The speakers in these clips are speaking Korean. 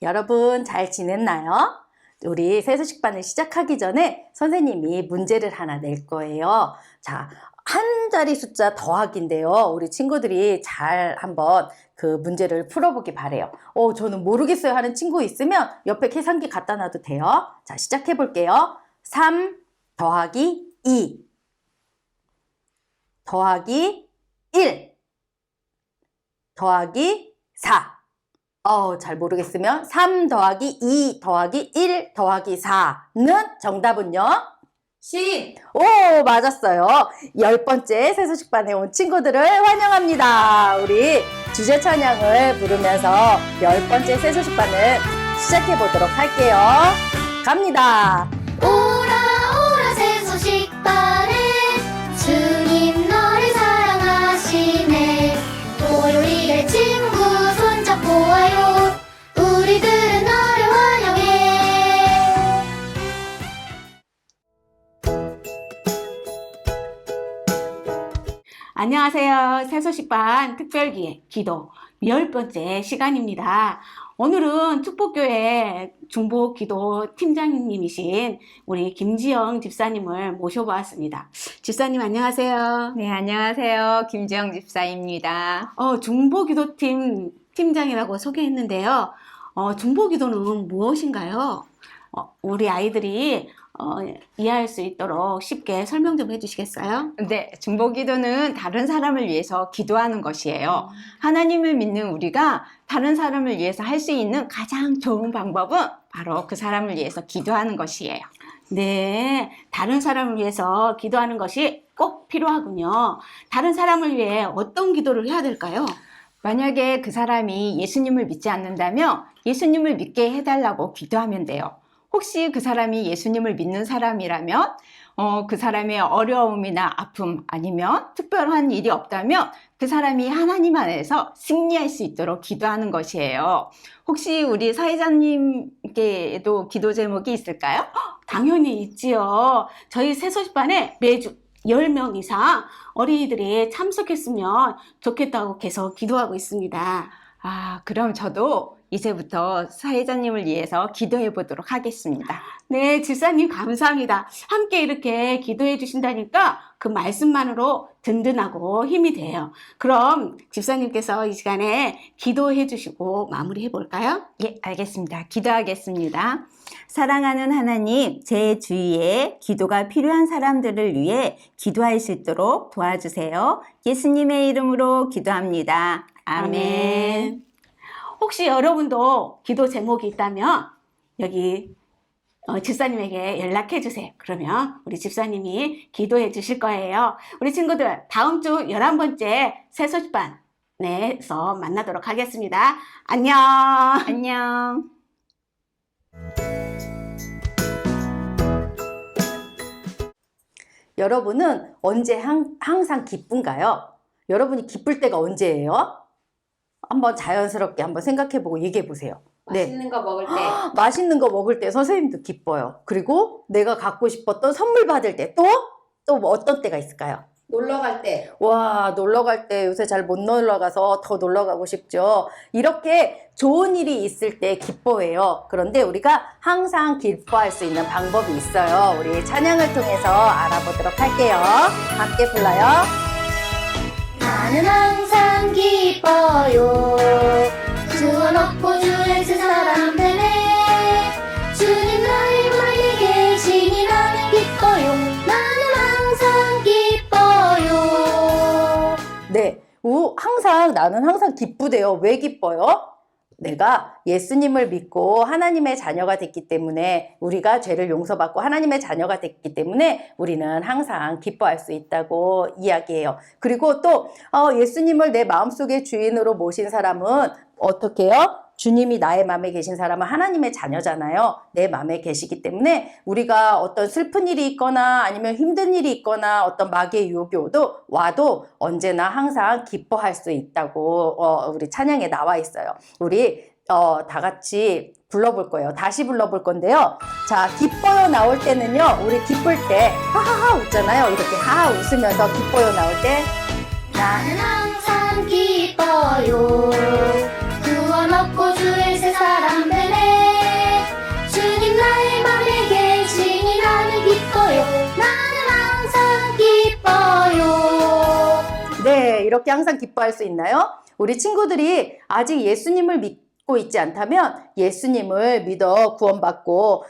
여러분 잘 지냈나요? 우리 세수식반을 시작하기 전에 선생님이 문제를 하나 낼 거예요. 자, 한 자리 숫자 더하기인데요. 우리 친구들이 잘 한번 그 문제를 풀어보기 바래요. 저는 모르겠어요 하는 친구 있으면 옆에 계산기 갖다 놔도 돼요. 자, 시작해 볼게요. 3 더하기 2 더하기 1 더하기 4. 잘 모르겠으면 3 더하기 2 더하기 1 더하기 4는 정답은요? 10. 오, 맞았어요. 10번째 세수식반에 온 친구들을 환영합니다. 우리 주제 찬양을 부르면서 10번째 세수식반을 시작해 보도록 할게요. 갑니다. 오라 오라 세수식반에 주님 너를 사랑하시네. 토요일에 친구 손잡고 와요. 우리들은 너를 환영해. 안녕하세요. 세수식반 특별기획 기도 10번째 시간입니다. 오늘은 축복교회 중보기도 팀장님이신 우리 김지영 집사님을 모셔보았습니다. 집사님 안녕하세요. 네, 안녕하세요. 김지영 집사입니다. 중보기도팀 팀장이라고 소개했는데요. 중보기도는 무엇인가요? 우리 아이들이 이해할 수 있도록 쉽게 설명 좀 해주시겠어요? 네, 중보기도는 다른 사람을 위해서 기도하는 것이에요. 하나님을 믿는 우리가 다른 사람을 위해서 할 수 있는 가장 좋은 방법은 바로 그 사람을 위해서 기도하는 것이에요. 네, 다른 사람을 위해서 기도하는 것이 꼭 필요하군요. 다른 사람을 위해 어떤 기도를 해야 될까요? 만약에 그 사람이 예수님을 믿지 않는다면 예수님을 믿게 해달라고 기도하면 돼요. 혹시 그 사람이 예수님을 믿는 사람이라면 그 사람의 어려움이나 아픔 아니면 특별한 일이 없다면 그 사람이 하나님 안에서 승리할 수 있도록 기도하는 것이에요. 혹시 우리 사회자님께도 기도 제목이 있을까요? 당연히 있지요. 저희 세수식반에 매주 10명 이상 어린이들이 참석했으면 좋겠다고 계속 기도하고 있습니다. 그럼 저도 이제부터 사회자님을 위해서 기도해 보도록 하겠습니다. 네, 집사님 감사합니다. 함께 이렇게 기도해 주신다니까 그 말씀만으로 든든하고 힘이 돼요. 그럼 집사님께서 이 시간에 기도해 주시고 마무리해 볼까요? 예, 알겠습니다. 기도하겠습니다. 사랑하는 하나님, 제 주위에 기도가 필요한 사람들을 위해 기도할 수 있도록 도와주세요. 예수님의 이름으로 기도합니다. 아멘. 혹시 여러분도 기도 제목이 있다면 여기 집사님에게 연락해 주세요. 그러면 우리 집사님이 기도해 주실 거예요. 우리 친구들 다음 주 11번째 세수식반에서 만나도록 하겠습니다. 안녕. 안녕. 여러분은 언제 항상 기쁜가요? 여러분이 기쁠 때가 언제예요? 한번 자연스럽게 한번 생각해보고 얘기해보세요. 맛있는 거 먹을 때. 맛있는 거 먹을 때 선생님도 기뻐요. 그리고 내가 갖고 싶었던 선물 받을 때 또 뭐 어떤 때가 있을까요? 놀러 갈 때. 와, 놀러 갈 때 요새 잘 못 놀러 가서 더 놀러 가고 싶죠. 이렇게 좋은 일이 있을 때 기뻐해요. 그런데 우리가 항상 기뻐할 수 있는 방법이 있어요. 우리 찬양을 통해서 알아보도록 할게요. 함께 불러요. 나는 항상 기뻐요. 주원 없고 주의 세 사람 되네. 주님 나의 멀리 계시니 나는 기뻐요. 나는 항상 기뻐요. 네, 나는 항상 기쁘대요. 왜 기뻐요? 내가 예수님을 믿고 하나님의 자녀가 됐기 때문에, 우리가 죄를 용서받고 하나님의 자녀가 됐기 때문에 우리는 항상 기뻐할 수 있다고 이야기해요. 그리고 또 예수님을 내 마음속의 주인으로 모신 사람은 어떻게 해요? 주님이 나의 마음에 계신 사람은 하나님의 자녀잖아요. 내 마음에 계시기 때문에 우리가 어떤 슬픈 일이 있거나 아니면 힘든 일이 있거나 어떤 마귀의 유혹이 와도 언제나 항상 기뻐할 수 있다고 우리 찬양에 나와 있어요. 우리 다 같이 불러볼 거예요. 다시 불러볼 건데요. 자, 기뻐요 나올 때는요, 우리 기쁠 때 하하하 웃잖아요. 이렇게 하하 웃으면서 기뻐요 나올 때 나는 항상 기뻐요. 구원 얻고 주의 새 사람 되네. 이렇게 항상 기뻐할 수 있나요? 우리 친구들이 아직 예수님을 믿고 있지 않다면 예수님을 믿어 구원받고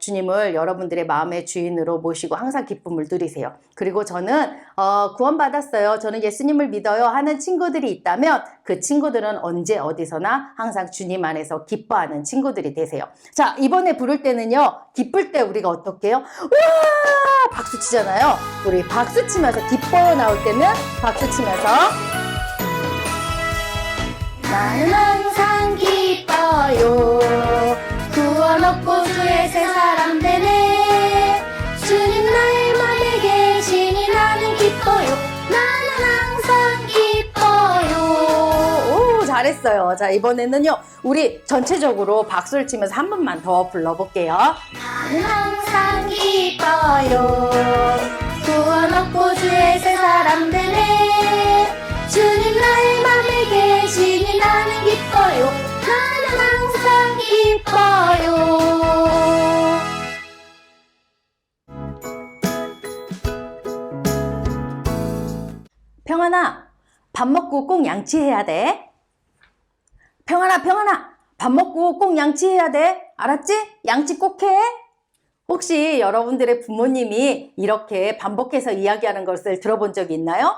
주님을 여러분들의 마음의 주인으로 모시고 항상 기쁨을 누리세요. 그리고 저는 구원받았어요. 저는 예수님을 믿어요 하는 친구들이 있다면 그 친구들은 언제 어디서나 항상 주님 안에서 기뻐하는 친구들이 되세요. 자, 이번에 부를 때는요. 기쁠 때 우리가 어떻게 해요? 우와! 박수 치잖아요. 우리 박수 치면서 기뻐요 나올 때는 박수 치면서 나는 항상 기뻐요. 구원 얻고 주의 새 사람 되네. 주님 나의 맘에 계시니 나는 기뻐요. 나는 항상 기뻐요. 오, 잘했어요. 자, 이번에는요. 우리 전체적으로 박수를 치면서 한 번만 더 불러볼게요. 나는 항상 기뻐요. 구원 얻고 주의 새 사람 되네. 주님 나의 맘에 계시니 나는 기뻐요. 나는 항상 기뻐요. 평안아, 밥 먹고 꼭 양치해야 돼. 평안아, 밥 먹고 꼭 양치해야 돼. 알았지? 양치 꼭 해. 혹시 여러분들의 부모님이 이렇게 반복해서 이야기하는 것을 들어본 적이 있나요?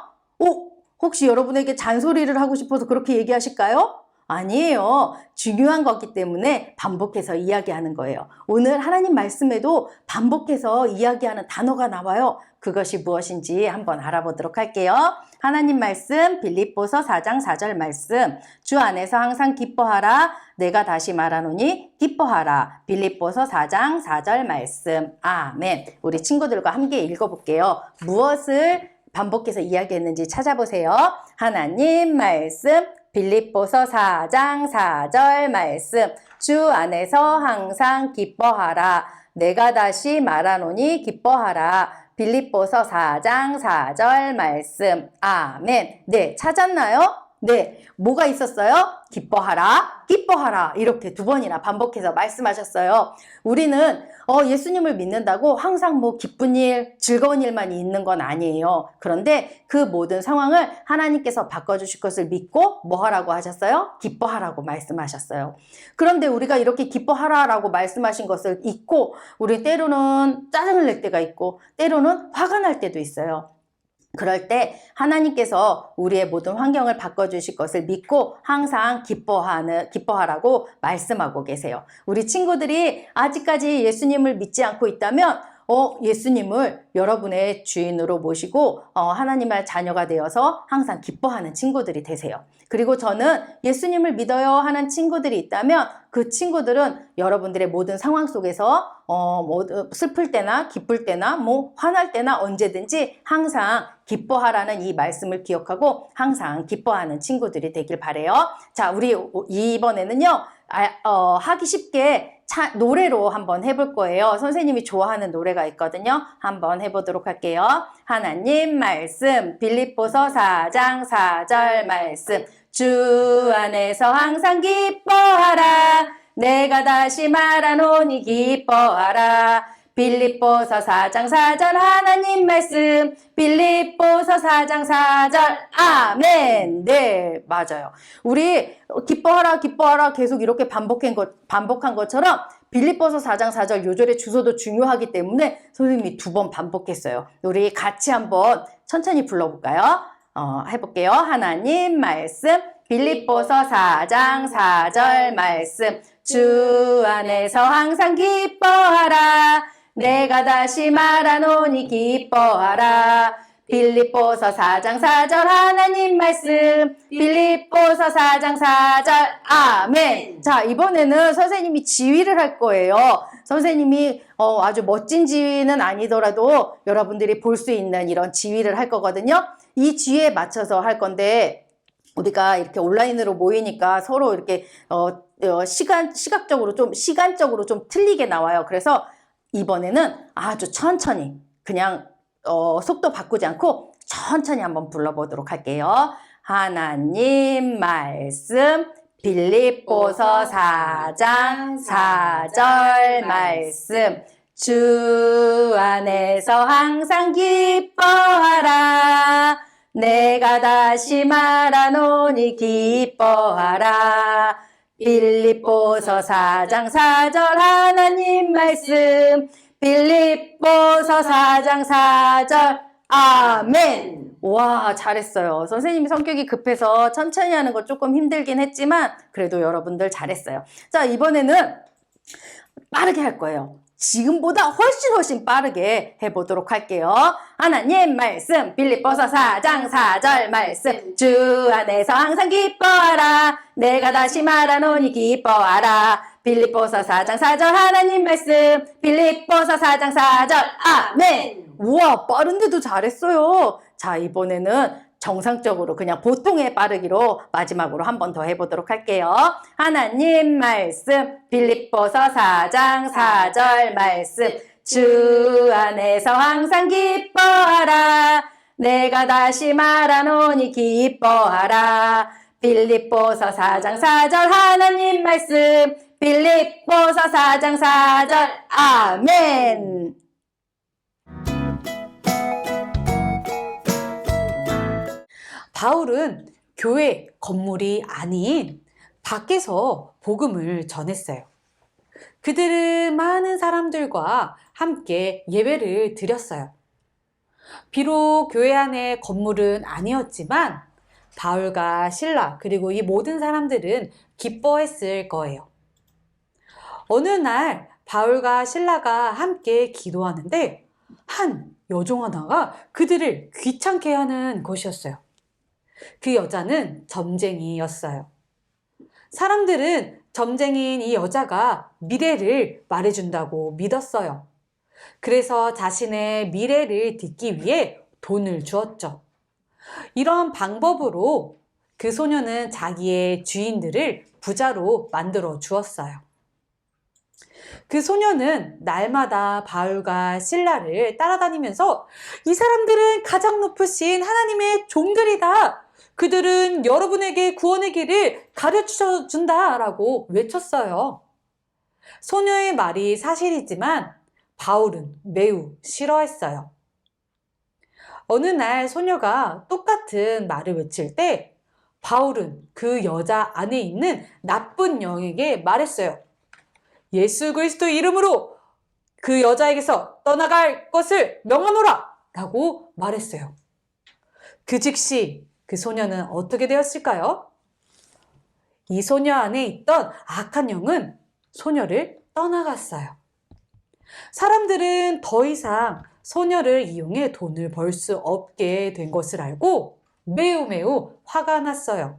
혹시 여러분에게 잔소리를 하고 싶어서 그렇게 얘기하실까요? 아니에요. 중요한 거기 때문에 반복해서 이야기하는 거예요. 오늘 하나님 말씀에도 반복해서 이야기하는 단어가 나와요. 그것이 무엇인지 한번 알아보도록 할게요. 하나님 말씀 빌립보서 4장 4절 말씀. 주 안에서 항상 기뻐하라. 내가 다시 말하노니 기뻐하라. 빌립보서 4장 4절 말씀. 아멘. 우리 친구들과 함께 읽어볼게요. 무엇을 반복해서 이야기했는지 찾아보세요. 하나님 말씀 빌립보서 4장 4절 말씀. 주 안에서 항상 기뻐하라. 내가 다시 말하노니 기뻐하라. 빌립보서 4장 4절 말씀. 아멘. 네, 찾았나요? 네, 뭐가 있었어요? 기뻐하라, 기뻐하라. 이렇게 두 번이나 반복해서 말씀하셨어요. 우리는 예수님을 믿는다고 항상 뭐 기쁜 일, 즐거운 일만 있는 건 아니에요. 그런데 그 모든 상황을 하나님께서 바꿔주실 것을 믿고 뭐 하라고 하셨어요? 기뻐하라고 말씀하셨어요. 그런데 우리가 이렇게 기뻐하라라고 말씀하신 것을 잊고 우리 때로는 짜증을 낼 때가 있고 때로는 화가 날 때도 있어요. 그럴 때 하나님께서 우리의 모든 환경을 바꿔주실 것을 믿고 항상 기뻐하라고 말씀하고 계세요. 우리 친구들이 아직까지 예수님을 믿지 않고 있다면 예수님을 여러분의 주인으로 모시고 하나님의 자녀가 되어서 항상 기뻐하는 친구들이 되세요. 그리고 저는 예수님을 믿어요 하는 친구들이 있다면 그 친구들은 여러분들의 모든 상황 속에서 슬플 때나 기쁠 때나 뭐 화날 때나 언제든지 항상 기뻐하라는 이 말씀을 기억하고 항상 기뻐하는 친구들이 되길 바래요. 자, 우리 이번에는요. 하기 쉽게 노래로 한번 해볼 거예요. 선생님이 좋아하는 노래가 있거든요. 한번 해보도록 할게요. 하나님 말씀 빌립보서 4장 4절 말씀. 주 안에서 항상 기뻐하라. 내가 다시 말하노니 기뻐하라. 빌립보서 4장 4절 하나님 말씀. 빌립보서 4장 4절 아멘. 네, 맞아요. 우리 기뻐하라 기뻐하라 계속 이렇게 반복한 것처럼 빌립보서 4장 4절 요절의 주소도 중요하기 때문에 선생님이 2번 반복했어요. 우리 같이 한번 천천히 불러볼까요? 해볼게요. 하나님 말씀 빌립보서 4장 4절 말씀. 주 안에서 항상 기뻐하라. 내가 다시 말하노니 기뻐하라. 빌립보서 4장 4절 하나님 말씀. 빌립보서 4장 4절 아멘. 자, 이번에는 선생님이 지휘를 할 거예요. 선생님이 아주 멋진 지휘는 아니더라도 여러분들이 볼 수 있는 이런 지휘를 할 거거든요. 이 지휘에 맞춰서 할 건데 우리가 이렇게 온라인으로 모이니까 서로 이렇게 시간적으로 좀 틀리게 나와요. 그래서 이번에는 아주 천천히 그냥 속도 바꾸지 않고 천천히 한번 불러보도록 할게요. 하나님 말씀 빌립보서 4장 4절 말씀. 주 안에서 항상 기뻐하라. 내가 다시 말하노니 기뻐하라. 빌립보서 4장 4절 하나님 말씀. 빌립보서 4장 4절 아멘. 와, 잘했어요. 선생님이 성격이 급해서 천천히 하는 거 조금 힘들긴 했지만 그래도 여러분들 잘했어요. 자, 이번에는 빠르게 할 거예요. 지금보다 훨씬 빠르게 해보도록 할게요. 하나님 말씀, 빌립보서 4장 4절 말씀. 주 안에서 항상 기뻐하라. 내가 다시 말하노니 기뻐하라. 빌립보서 4장 4절 하나님 말씀. 빌립보서 4장 4절 아멘. 우와, 빠른데도 잘했어요. 자, 이번에는 정상적으로 그냥 보통의 빠르기로 마지막으로 한 번 더 해보도록 할게요. 하나님 말씀, 빌립보서 4장 4절 말씀. 주 안에서 항상 기뻐하라. 내가 다시 말하노니 기뻐하라. 빌립보서 4장 4절 하나님 말씀. 빌립보서 4장 4절 아멘. 바울은 교회 건물이 아닌 밖에서 복음을 전했어요. 그들은 많은 사람들과 함께 예배를 드렸어요. 비록 교회 안에 건물은 아니었지만 바울과 실라 그리고 이 모든 사람들은 기뻐했을 거예요. 어느 날 바울과 실라가 함께 기도하는데 한 여종 하나가 그들을 귀찮게 하는 것이었어요. 그 여자는 점쟁이였어요. 사람들은 점쟁이인 이 여자가 미래를 말해준다고 믿었어요. 그래서 자신의 미래를 듣기 위해 돈을 주었죠. 이런 방법으로 그 소녀는 자기의 주인들을 부자로 만들어 주었어요. 그 소녀는 날마다 바울과 실라를 따라다니면서 이 사람들은 가장 높으신 하나님의 종들이다. 그들은 여러분에게 구원의 길을 가르쳐 준다라고 외쳤어요. 소녀의 말이 사실이지만 바울은 매우 싫어했어요. 어느 날 소녀가 똑같은 말을 외칠 때 바울은 그 여자 안에 있는 나쁜 영에게 말했어요. 예수 그리스도 이름으로 그 여자에게서 떠나갈 것을 명하노라 라고 말했어요. 그 즉시 그 소녀는 어떻게 되었을까요? 이 소녀 안에 있던 악한 영은 소녀를 떠나갔어요. 사람들은 더 이상 소녀를 이용해 돈을 벌 수 없게 된 것을 알고 매우 화가 났어요.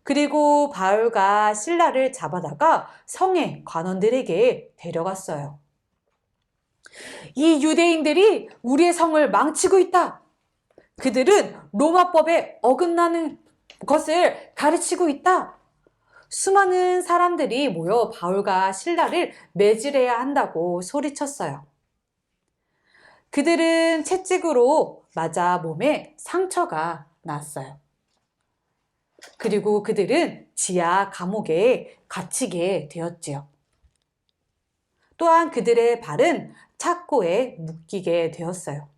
그리고 바울과 실라를 잡아다가 성의 관원들에게 데려갔어요. 이 유대인들이 우리의 성을 망치고 있다. 그들은 로마법에 어긋나는 것을 가르치고 있다. 수많은 사람들이 모여 바울과 실라를 매질해야 한다고 소리쳤어요. 그들은 채찍으로 맞아 몸에 상처가 났어요. 그리고 그들은 지하 감옥에 갇히게 되었지요. 또한 그들의 발은 착고에 묶이게 되었어요.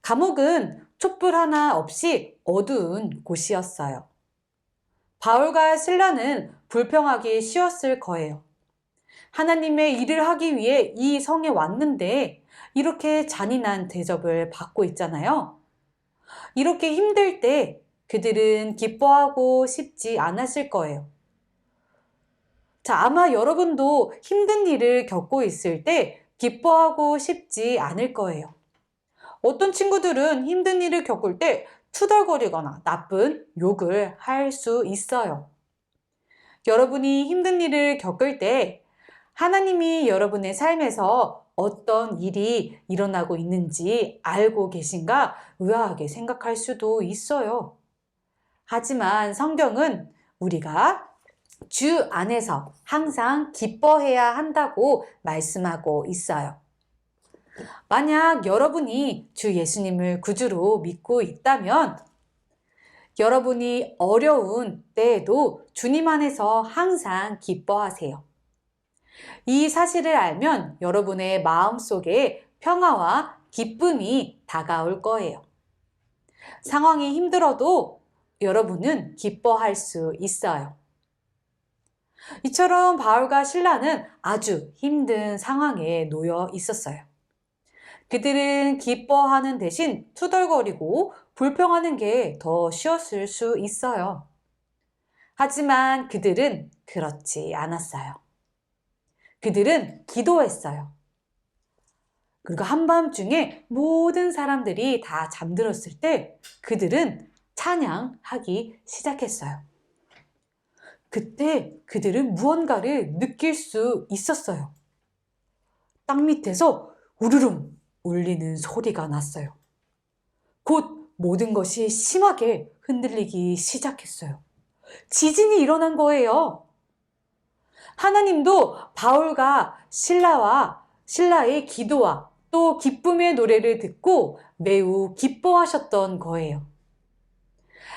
감옥은 촛불 하나 없이 어두운 곳이었어요. 바울과 실라는 불평하기 쉬웠을 거예요. 하나님의 일을 하기 위해 이 성에 왔는데 이렇게 잔인한 대접을 받고 있잖아요. 이렇게 힘들 때 그들은 기뻐하고 싶지 않았을 거예요. 자, 아마 여러분도 힘든 일을 겪고 있을 때 기뻐하고 싶지 않을 거예요. 어떤 친구들은 힘든 일을 겪을 때 투덜거리거나 나쁜 욕을 할 수 있어요. 여러분이 힘든 일을 겪을 때 하나님이 여러분의 삶에서 어떤 일이 일어나고 있는지 알고 계신가 의아하게 생각할 수도 있어요. 하지만 성경은 우리가 주 안에서 항상 기뻐해야 한다고 말씀하고 있어요. 만약 여러분이 주 예수님을 구주로 믿고 있다면 여러분이 어려운 때에도 주님 안에서 항상 기뻐하세요. 이 사실을 알면 여러분의 마음속에 평화와 기쁨이 다가올 거예요. 상황이 힘들어도 여러분은 기뻐할 수 있어요. 이처럼 바울과 실라는 아주 힘든 상황에 놓여 있었어요. 그들은 기뻐하는 대신 투덜거리고 불평하는 게 더 쉬웠을 수 있어요. 하지만 그들은 그렇지 않았어요. 그들은 기도했어요. 그리고 한밤중에 모든 사람들이 다 잠들었을 때 그들은 찬양하기 시작했어요. 그때 그들은 무언가를 느낄 수 있었어요. 땅 밑에서 우르릉 울리는 소리가 났어요. 곧 모든 것이 심하게 흔들리기 시작했어요. 지진이 일어난 거예요. 하나님도 바울과 신라의 기도와 또 기쁨의 노래를 듣고 매우 기뻐하셨던 거예요.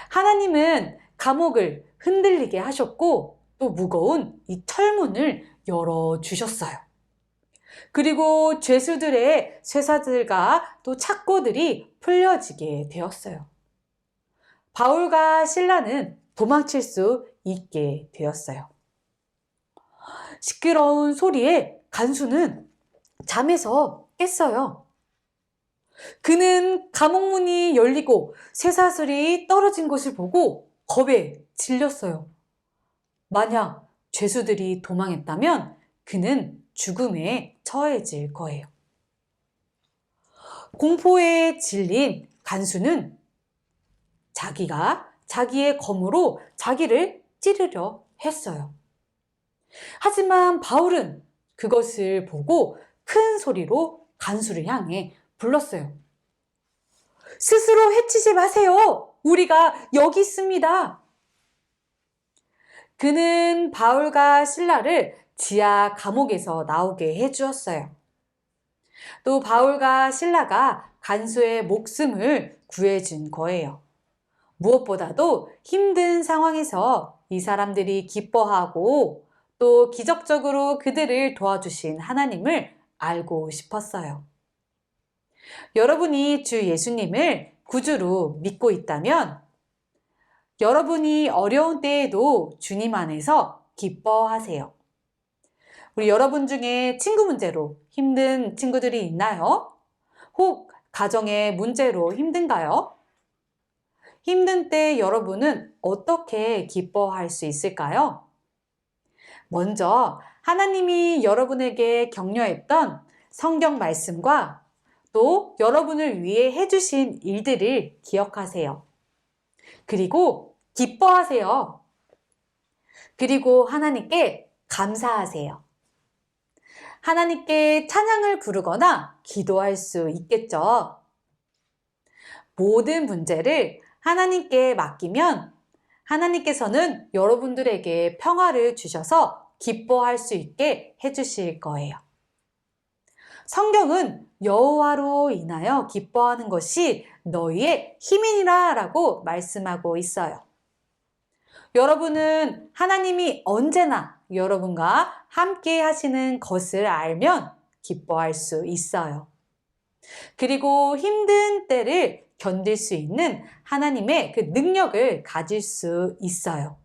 하나님은 감옥을 흔들리게 하셨고 또 무거운 이 철문을 열어주셨어요. 그리고 죄수들의 쇠사슬과 또 착고들이 풀려지게 되었어요. 바울과 실라는 도망칠 수 있게 되었어요. 시끄러운 소리에 간수는 잠에서 깼어요. 그는 감옥문이 열리고 쇠사슬이 떨어진 것을 보고 겁에 질렸어요. 만약 죄수들이 도망했다면 그는 죽음에 처해질 거예요. 공포에 질린 간수는 자기가 자기의 검으로 자기를 찌르려 했어요. 하지만 바울은 그것을 보고 큰 소리로 간수를 향해 불렀어요. 스스로 해치지 마세요. 우리가 여기 있습니다. 그는 바울과 실라를 지하 감옥에서 나오게 해주었어요. 또 바울과 실라가 간수의 목숨을 구해준 거예요. 무엇보다도 힘든 상황에서 이 사람들이 기뻐하고 또 기적적으로 그들을 도와주신 하나님을 알고 싶었어요. 여러분이 주 예수님을 구주로 믿고 있다면 여러분이 어려운 때에도 주님 안에서 기뻐하세요. 우리 여러분 중에 친구 문제로 힘든 친구들이 있나요? 혹 가정의 문제로 힘든가요? 힘든 때 여러분은 어떻게 기뻐할 수 있을까요? 먼저 하나님이 여러분에게 격려했던 성경 말씀과 또 여러분을 위해 해주신 일들을 기억하세요. 그리고 기뻐하세요. 그리고 하나님께 감사하세요. 하나님께 찬양을 부르거나 기도할 수 있겠죠. 모든 문제를 하나님께 맡기면 하나님께서는 여러분들에게 평화를 주셔서 기뻐할 수 있게 해주실 거예요. 성경은 여호와로 인하여 기뻐하는 것이 너희의 힘이니라 라고 말씀하고 있어요. 여러분은 하나님이 언제나 여러분과 함께 하시는 것을 알면 기뻐할 수 있어요. 그리고 힘든 때를 견딜 수 있는 하나님의 그 능력을 가질 수 있어요.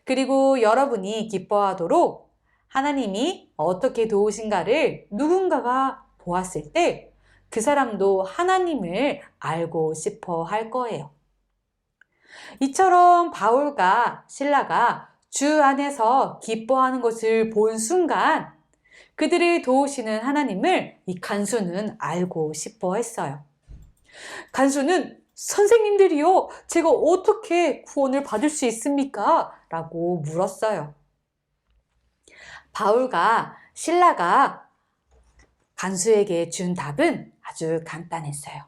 그리고 여러분이 기뻐하도록 하나님이 어떻게 도우신가를 누군가가 보았을 때 그 사람도 하나님을 알고 싶어 할 거예요. 이처럼 바울과 실라가 주 안에서 기뻐하는 것을 본 순간 그들을 도우시는 하나님을 이 간수는 알고 싶어 했어요. 간수는 선생님들이요, 제가 어떻게 구원을 받을 수 있습니까? 라고 물었어요. 바울과 실라가 간수에게 준 답은 아주 간단했어요.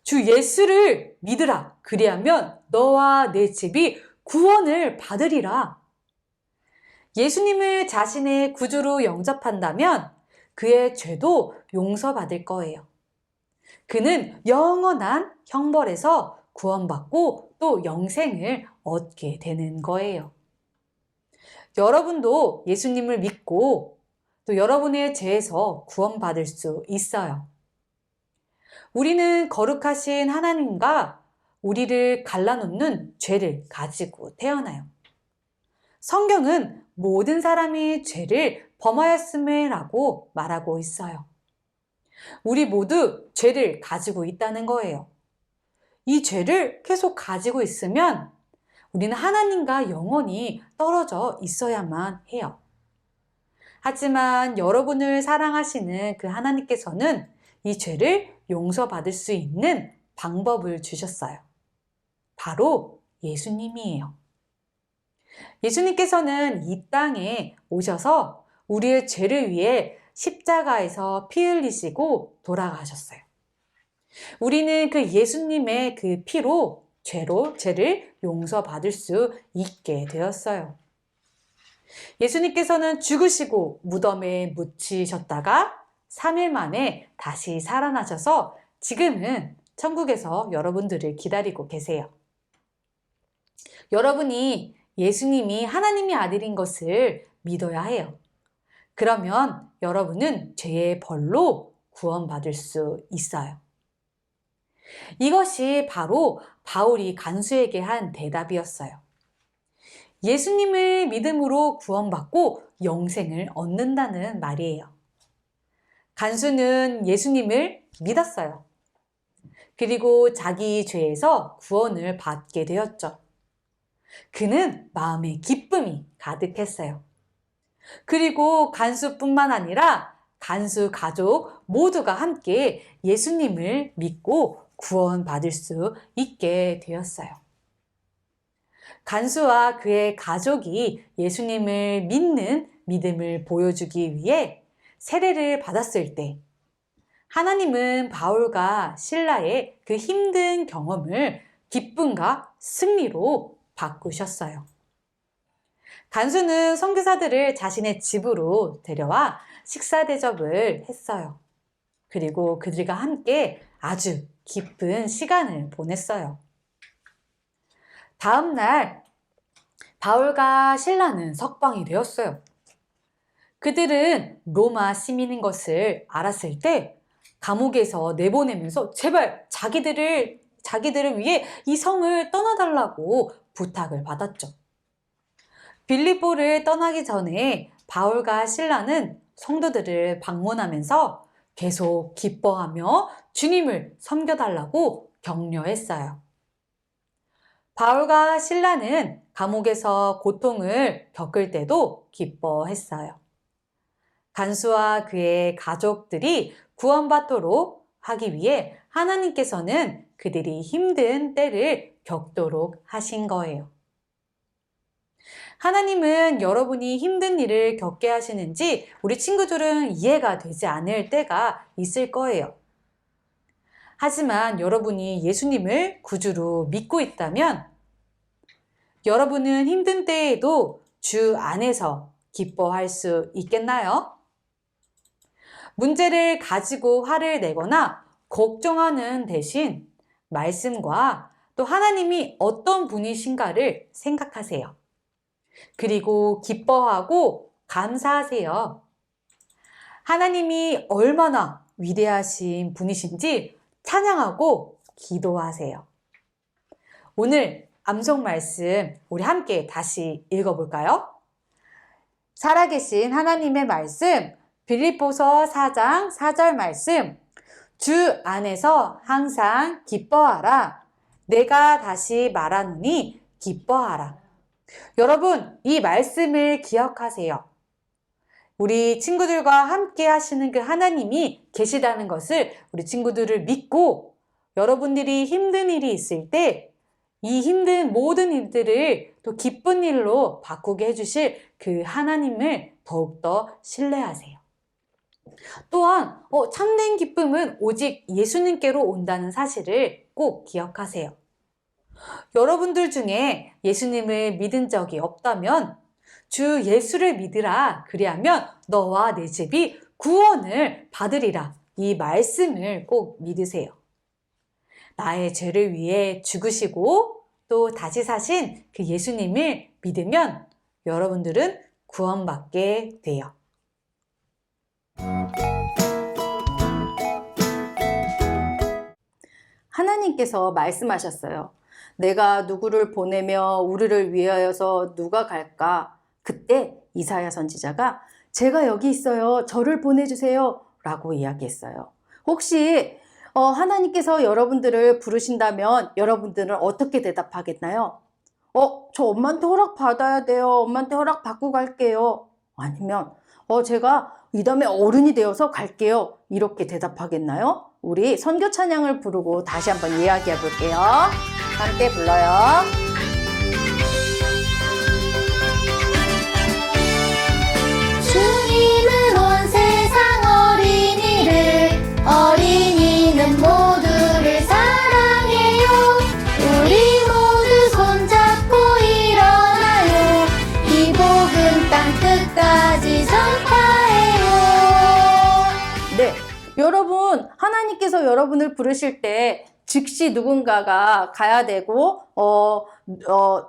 주 예수를 믿으라. 그리하면 너와 내 집이 구원을 받으리라. 예수님을 자신의 구주로 영접한다면 그의 죄도 용서받을 거예요. 그는 영원한 형벌에서 구원받고 또 영생을 얻게 되는 거예요. 여러분도 예수님을 믿고 또 여러분의 죄에서 구원받을 수 있어요. 우리는 거룩하신 하나님과 우리를 갈라놓는 죄를 가지고 태어나요. 성경은 모든 사람이 죄를 범하였음이라고 말하고 있어요. 우리 모두 죄를 가지고 있다는 거예요. 이 죄를 계속 가지고 있으면 우리는 하나님과 영원히 떨어져 있어야만 해요. 하지만 여러분을 사랑하시는 그 하나님께서는 이 죄를 용서받을 수 있는 방법을 주셨어요. 바로 예수님이에요. 예수님께서는 이 땅에 오셔서 우리의 죄를 위해 십자가에서 피 흘리시고 돌아가셨어요. 우리는 그 예수님의 그 피로 죄를 용서받을 수 있게 되었어요. 예수님께서는 죽으시고 무덤에 묻히셨다가 3일 만에 다시 살아나셔서 지금은 천국에서 여러분들을 기다리고 계세요. 여러분이 예수님이 하나님의 아들인 것을 믿어야 해요. 그러면 여러분은 죄의 벌로 구원받을 수 있어요. 이것이 바로 바울이 간수에게 한 대답이었어요. 예수님을 믿음으로 구원받고 영생을 얻는다는 말이에요. 간수는 예수님을 믿었어요. 그리고 자기 죄에서 구원을 받게 되었죠. 그는 마음에 기쁨이 가득했어요. 그리고 간수뿐만 아니라 간수 가족 모두가 함께 예수님을 믿고 구원받을 수 있게 되었어요. 간수와 그의 가족이 예수님을 믿는 믿음을 보여주기 위해 세례를 받았을 때 하나님은 바울과 실라의 그 힘든 경험을 기쁨과 승리로 바꾸셨어요. 간수는 선교사들을 자신의 집으로 데려와 식사 대접을 했어요. 그리고 그들과 함께 아주 기쁜 시간을 보냈어요. 다음 날 바울과 실라는 석방이 되었어요. 그들은 로마 시민인 것을 알았을 때 감옥에서 내보내면서 제발 자기들을 위해 이 성을 떠나달라고 부탁을 받았죠. 빌립보를 떠나기 전에 바울과 실라는 성도들을 방문하면서 계속 기뻐하며 주님을 섬겨달라고 격려했어요. 바울과 실라는 감옥에서 고통을 겪을 때도 기뻐했어요. 간수와 그의 가족들이 구원받도록 하기 위해 하나님께서는 그들이 힘든 때를 겪도록 하신 거예요. 하나님은 여러분이 힘든 일을 겪게 하시는지 우리 친구들은 이해가 되지 않을 때가 있을 거예요. 하지만 여러분이 예수님을 구주로 믿고 있다면 여러분은 힘든 때에도 주 안에서 기뻐할 수 있겠나요? 문제를 가지고 화를 내거나 걱정하는 대신 말씀과 또 하나님이 어떤 분이신가를 생각하세요. 그리고 기뻐하고 감사하세요. 하나님이 얼마나 위대하신 분이신지 찬양하고 기도하세요. 오늘 암송 말씀 우리 함께 다시 읽어볼까요? 살아계신 하나님의 말씀 빌립보서 4장 4절 말씀 주 안에서 항상 기뻐하라. 내가 다시 말하노니 기뻐하라. 여러분, 이 말씀을 기억하세요. 우리 친구들과 함께 하시는 그 하나님이 계시다는 것을 우리 친구들을 믿고 여러분들이 힘든 일이 있을 때 이 힘든 모든 일들을 또 기쁜 일로 바꾸게 해주실 그 하나님을 더욱더 신뢰하세요. 또한 참된 기쁨은 오직 예수님께로 온다는 사실을 꼭 기억하세요. 여러분들 중에 예수님을 믿은 적이 없다면 주 예수를 믿으라. 그리하면 너와 내 집이 구원을 받으리라. 이 말씀을 꼭 믿으세요. 나의 죄를 위해 죽으시고 또 다시 사신 그 예수님을 믿으면 여러분들은 구원받게 돼요. 하나님께서 말씀하셨어요. 내가 누구를 보내며 우리를 위하여서 누가 갈까? 그때 이사야 선지자가 제가 여기 있어요. 저를 보내주세요. 라고 이야기했어요. 혹시 하나님께서 여러분들을 부르신다면 여러분들은 어떻게 대답하겠나요? 저 엄마한테 허락 받아야 돼요. 엄마한테 허락 받고 갈게요. 아니면 제가 이 다음에 어른이 되어서 갈게요. 이렇게 대답하겠나요? 우리 선교 찬양을 부르고 다시 한번 이야기해 볼게요. 함께 불러요. 주님은 온 세상 어린이는 모두를 사랑해요. 우리 모두 손잡고 일어나요. 이 복음 땅 끝까지 전파해요. 네, 여러분 하나님께서 여러분을 부르실 때 즉시 누군가가 가야 되고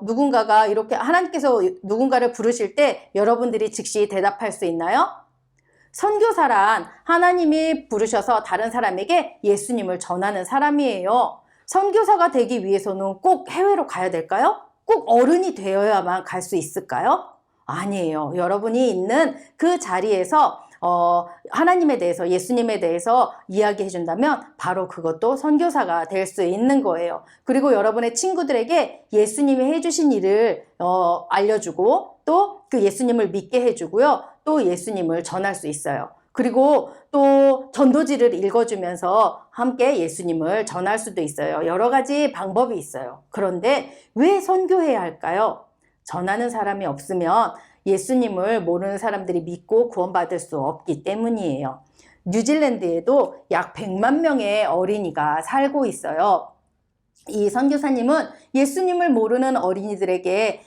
누군가가 이렇게 하나님께서 누군가를 부르실 때 여러분들이 즉시 대답할 수 있나요? 선교사란 하나님이 부르셔서 다른 사람에게 예수님을 전하는 사람이에요. 선교사가 되기 위해서는 꼭 해외로 가야 될까요? 꼭 어른이 되어야만 갈 수 있을까요? 아니에요. 여러분이 있는 그 자리에서 하나님에 대해서, 예수님에 대해서 이야기해 준다면 바로 그것도 선교사가 될 수 있는 거예요. 그리고 여러분의 친구들에게 예수님이 해주신 일을 알려주고 또 그 예수님을 믿게 해주고요. 또 예수님을 전할 수 있어요. 그리고 또 전도지를 읽어주면서 함께 예수님을 전할 수도 있어요. 여러 가지 방법이 있어요. 그런데 왜 선교해야 할까요? 전하는 사람이 없으면 예수님을 모르는 사람들이 믿고 구원받을 수 없기 때문이에요. 뉴질랜드에도 약 100만 명의 어린이가 살고 있어요. 이 선교사님은 예수님을 모르는 어린이들에게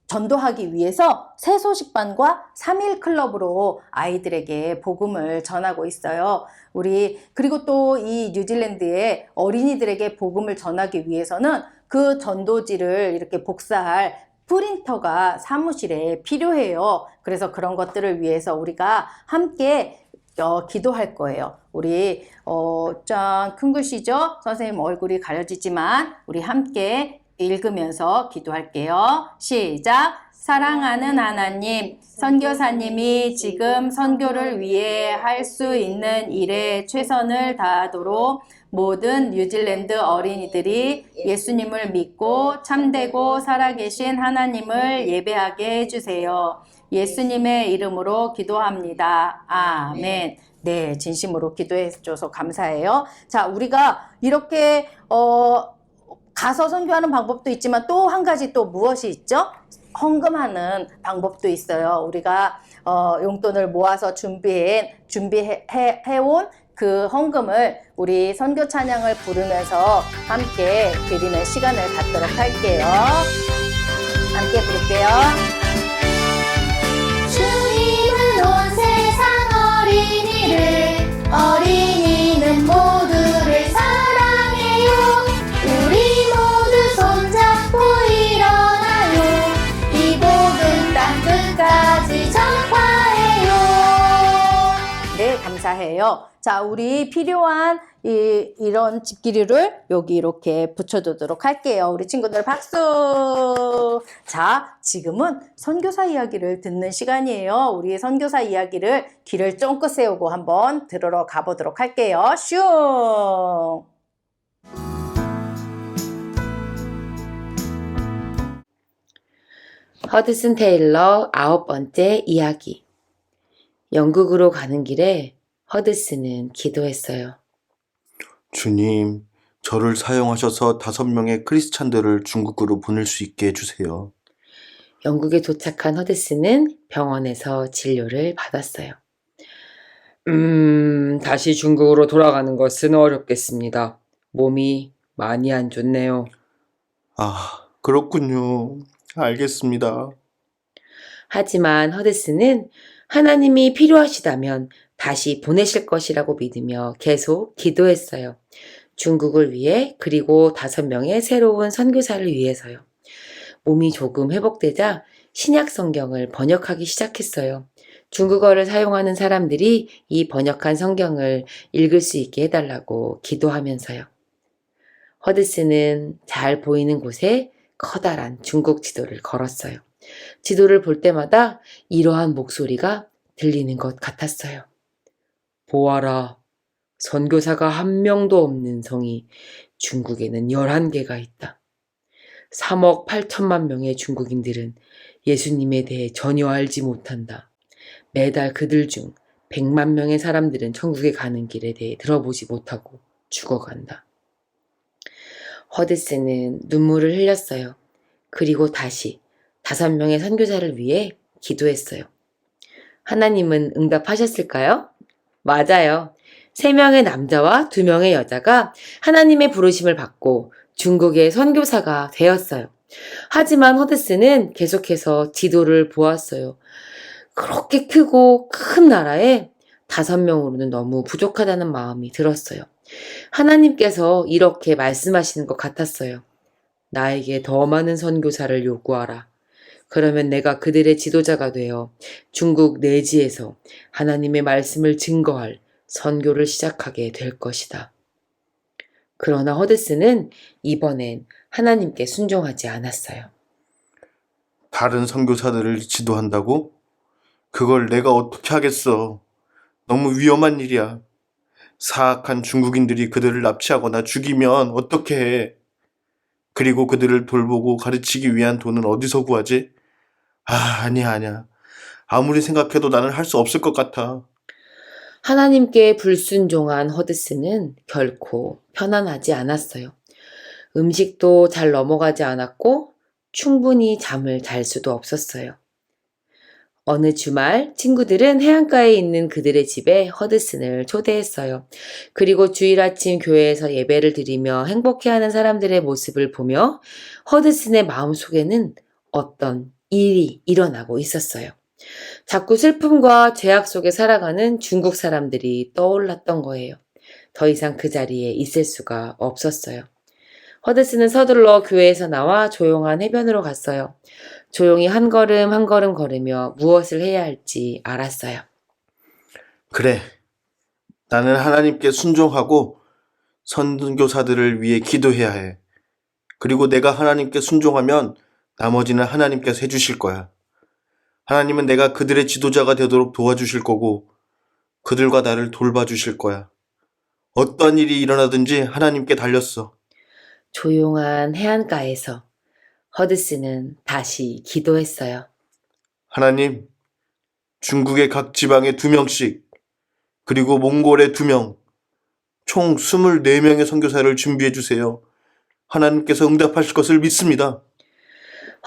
전도하기 위해서 새소식반과 3일 클럽으로 아이들에게 복음을 전하고 있어요. 그리고 또 이 뉴질랜드의 어린이들에게 복음을 전하기 위해서는 그 전도지를 이렇게 복사할 프린터가 사무실에 필요해요. 그래서 그런 것들을 위해서 우리가 함께 기도할 거예요. 우리 짠 큰 글씨죠? 선생님 얼굴이 가려지지만 우리 함께 읽으면서 기도할게요. 시작! 사랑하는 하나님, 선교사님이 지금 선교를 위해 할 수 있는 일에 최선을 다하도록 모든 뉴질랜드 어린이들이 예수님을 믿고 참되고 살아계신 하나님을 예배하게 해주세요. 예수님의 이름으로 기도합니다. 아멘. 네, 진심으로 기도해 줘서 감사해요. 자, 우리가 이렇게 가서 선교하는 방법도 있지만 또 한 가지 또 무엇이 있죠? 헌금하는 방법도 있어요. 우리가 용돈을 모아서 준비해온 그 헌금을 우리 선교 찬양을 부르면서 함께 드리는 시간을 갖도록 할게요. 함께 부를게요. 주님은 온 세상 어린이는 모두를 사랑해요. 우리 모두 손잡고 일어나요. 이 복음 땅 끝까지 전파해요. 네, 감사해요. 자, 우리 필요한 이런 집기류를 여기 이렇게 붙여두도록 할게요. 우리 친구들 박수! 자, 지금은 선교사 이야기를 듣는 시간이에요. 우리 선교사 이야기를 귀를 쫑긋 세우고 한번 들으러 가보도록 할게요. 슝! 허드슨 테일러 9번째 이야기. 영국으로 가는 길에 허드슨은 기도했어요. 주님, 저를 사용하셔서 5명의 크리스찬들을 중국으로 보낼 수 있게 해주세요. 영국에 도착한 허드슨은 병원에서 진료를 받았어요. 다시 중국으로 돌아가는 것은 어렵겠습니다. 몸이 많이 안 좋네요. 아, 그렇군요. 알겠습니다. 하지만 허드슨은 하나님이 필요하시다면 다시 보내실 것이라고 믿으며 계속 기도했어요. 중국을 위해 그리고 5명의 새로운 선교사를 위해서요. 몸이 조금 회복되자 신약 성경을 번역하기 시작했어요. 중국어를 사용하는 사람들이 이 번역한 성경을 읽을 수 있게 해달라고 기도하면서요. 허드슨은 잘 보이는 곳에 커다란 중국 지도를 걸었어요. 지도를 볼 때마다 이러한 목소리가 들리는 것 같았어요. 보아라, 선교사가 한 명도 없는 성이 중국에는 11개가 있다. 3억 8천만 명의 중국인들은 예수님에 대해 전혀 알지 못한다. 매달 그들 중 100만 명의 사람들은 천국에 가는 길에 대해 들어보지 못하고 죽어간다. 허드슨은 눈물을 흘렸어요. 그리고 다시 5명의 선교사를 위해 기도했어요. 하나님은 응답하셨을까요? 맞아요. 3명의 남자와 2명의 여자가 하나님의 부르심을 받고 중국의 선교사가 되었어요. 하지만 허드슨은 계속해서 지도를 보았어요. 그렇게 크고 큰 나라에 5명으로는 너무 부족하다는 마음이 들었어요. 하나님께서 이렇게 말씀하시는 것 같았어요. 나에게 더 많은 선교사를 요구하라. 그러면 내가 그들의 지도자가 되어 중국 내지에서 하나님의 말씀을 증거할 선교를 시작하게 될 것이다. 그러나 허드슨은 이번엔 하나님께 순종하지 않았어요. 다른 선교사들을 지도한다고? 그걸 내가 어떻게 하겠어. 너무 위험한 일이야. 사악한 중국인들이 그들을 납치하거나 죽이면 어떻게 해. 그리고 그들을 돌보고 가르치기 위한 돈은 어디서 구하지? 아니야. 아무리 생각해도 나는 할 수 없을 것 같아. 하나님께 불순종한 허드슨은 결코 편안하지 않았어요. 음식도 잘 넘어가지 않았고 충분히 잠을 잘 수도 없었어요. 어느 주말 친구들은 해안가에 있는 그들의 집에 허드슨을 초대했어요. 그리고 주일 아침 교회에서 예배를 드리며 행복해하는 사람들의 모습을 보며 허드슨의 마음속에는 어떤 일이 일어나고 있었어요. 자꾸 슬픔과 죄악 속에 살아가는 중국 사람들이 떠올랐던 거예요. 더 이상 그 자리에 있을 수가 없었어요. 허드슨은 서둘러 교회에서 나와 조용한 해변으로 갔어요. 조용히 한 걸음 한 걸음 걸으며 무엇을 해야 할지 알았어요. 그래. 나는 하나님께 순종하고 선교사들을 위해 기도해야 해. 그리고 내가 하나님께 순종하면 나머지는 하나님께서 해주실 거야. 하나님은 내가 그들의 지도자가 되도록 도와주실 거고 그들과 나를 돌봐주실 거야. 어떤 일이 일어나든지 하나님께 달렸어. 조용한 해안가에서 허드슨은 다시 기도했어요. 하나님, 중국의 각 지방에 2명씩, 그리고 몽골에 2명, 총 24명의 선교사를 준비해 주세요. 하나님께서 응답하실 것을 믿습니다.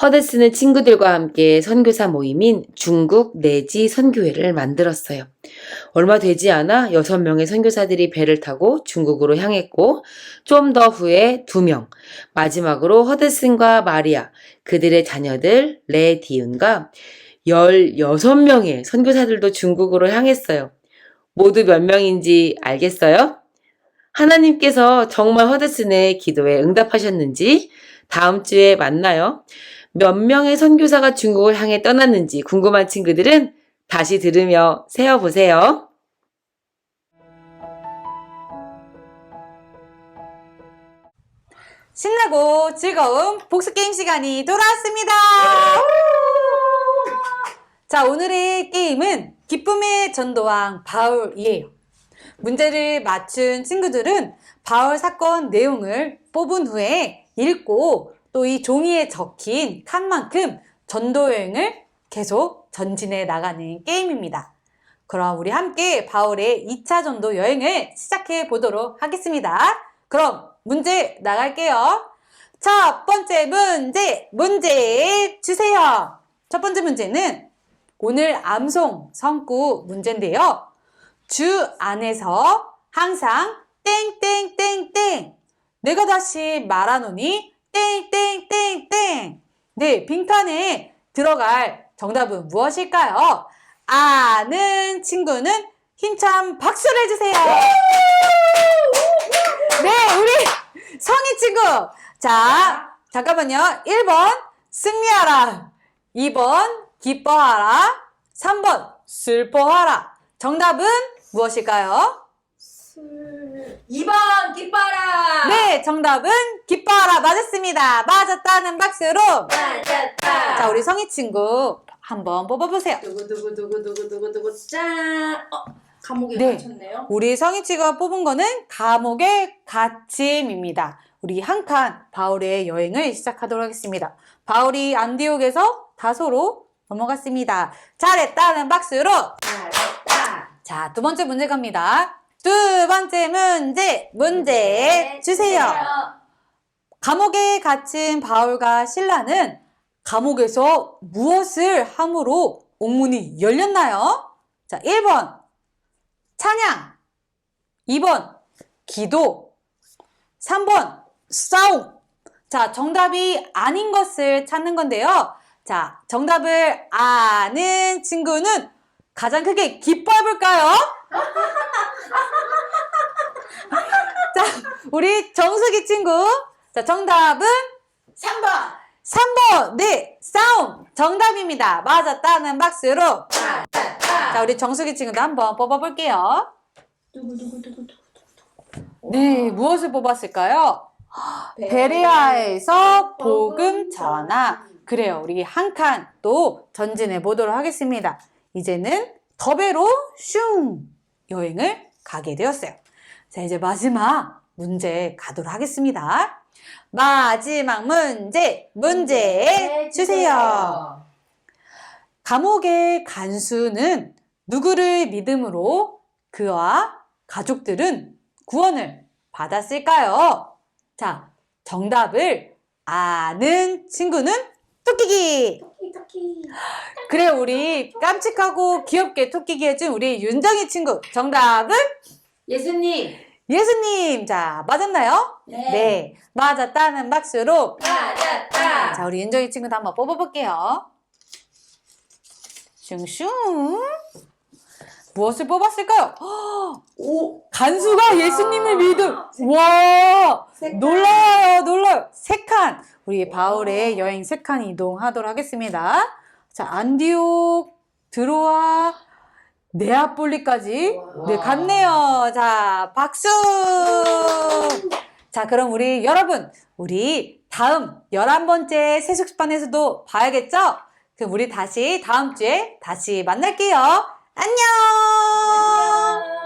허드슨은 친구들과 함께 선교사 모임인 중국 내지 선교회를 만들었어요. 얼마 되지 않아 6명의 선교사들이 배를 타고 중국으로 향했고 좀 더 후에 2명, 마지막으로 허드슨과 마리아, 그들의 자녀들 레디운과 16명의 선교사들도 중국으로 향했어요. 모두 몇 명인지 알겠어요? 하나님께서 정말 허드슨의 기도에 응답하셨는지 다음 주에 만나요. 몇 명의 선교사가 중국을 향해 떠났는지 궁금한 친구들은 다시 들으며 세어보세요. 신나고 즐거운 복습게임 시간이 돌아왔습니다. 자, 오늘의 게임은 기쁨의 전도왕 바울이에요. 문제를 맞춘 친구들은 바울 사건 내용을 뽑은 후에 읽고 또 이 종이에 적힌 칸만큼 전도 여행을 계속 전진해 나가는 게임입니다. 그럼 우리 함께 바울의 2차 전도 여행을 시작해 보도록 하겠습니다. 그럼 문제 나갈게요. 첫 번째 문제 주세요. 첫 번째 문제는 오늘 암송 성구 문제인데요. 주 안에서 항상 땡땡땡땡 내가 다시 말하노니 땡땡땡땡 네, 빈칸에 들어갈 정답은 무엇일까요? 아는 친구는 힘찬 박수를 해주세요. 네, 우리 성희 친구. 자, 잠깐만요. 1번 승리하라, 2번 기뻐하라, 3번 슬퍼하라. 정답은 무엇일까요? 2번 기뻐라. 네, 정답은 기뻐하라 맞았습니다. 맞았다는 박수로. 맞았다. 자, 우리 성희 친구 한번 뽑아보세요. 두구두구두구두구두구두구 짠. 감옥에 네. 갇혔네요. 우리 성희 친구가 뽑은 거는 감옥의 갇힘입니다. 우리 한 칸 바울의 여행을 시작하도록 하겠습니다. 바울이 안디옥에서 다소로 넘어갔습니다. 잘했다는 박수로. 잘했다. 자, 두 번째 문제 갑니다. 두 번째 문제 주세요. 감옥에 갇힌 바울과 실라는 감옥에서 무엇을 함으로 옥문이 열렸나요? 자, 1번 찬양, 2번 기도, 3번 싸움. 자, 정답이 아닌 것을 찾는 건데요. 자, 정답을 아는 친구는 가장 크게 기뻐해 볼까요? 자, 우리 정수기 친구. 자, 정답은 3번. 3번. 네, 싸움. 정답입니다. 맞았다는 박수로. 자, 우리 정수기 친구도 한번 뽑아볼게요. 네, 무엇을 뽑았을까요? 베레아에서 복음 전하. 그래요. 우리 한 칸 또 전진해 보도록 하겠습니다. 이제는 더베로 슝 여행을 가게 되었어요. 자, 이제 마지막 문제 가도록 하겠습니다. 마지막 문제 주세요. 감옥의 간수는 누구를 믿음으로 그와 가족들은 구원을 받았을까요? 자, 정답을 아는 친구는 토끼기. 그래, 우리 깜찍하고 귀엽게 토끼기 해준 우리 윤정이 친구. 정답은 예수님. 예수님. 자, 맞았나요? 네. 맞았다는 박수로. 맞았다. 자, 우리 윤정이 친구도 한번 뽑아볼게요. 슝슝. 무엇을 뽑았을까요? 간수가 예수님을 믿음. 와, 놀라요. 3칸. 우리 바울의 여행 3칸 이동하도록 하겠습니다. 자, 안디옥, 드로아, 네아폴리까지. 네, 갔네요. 자, 박수. 자, 그럼 우리 여러분, 우리 다음 11번째 세속시판에서도 봐야겠죠? 그럼 우리 다시 다음 주에 다시 만날게요. 안녕.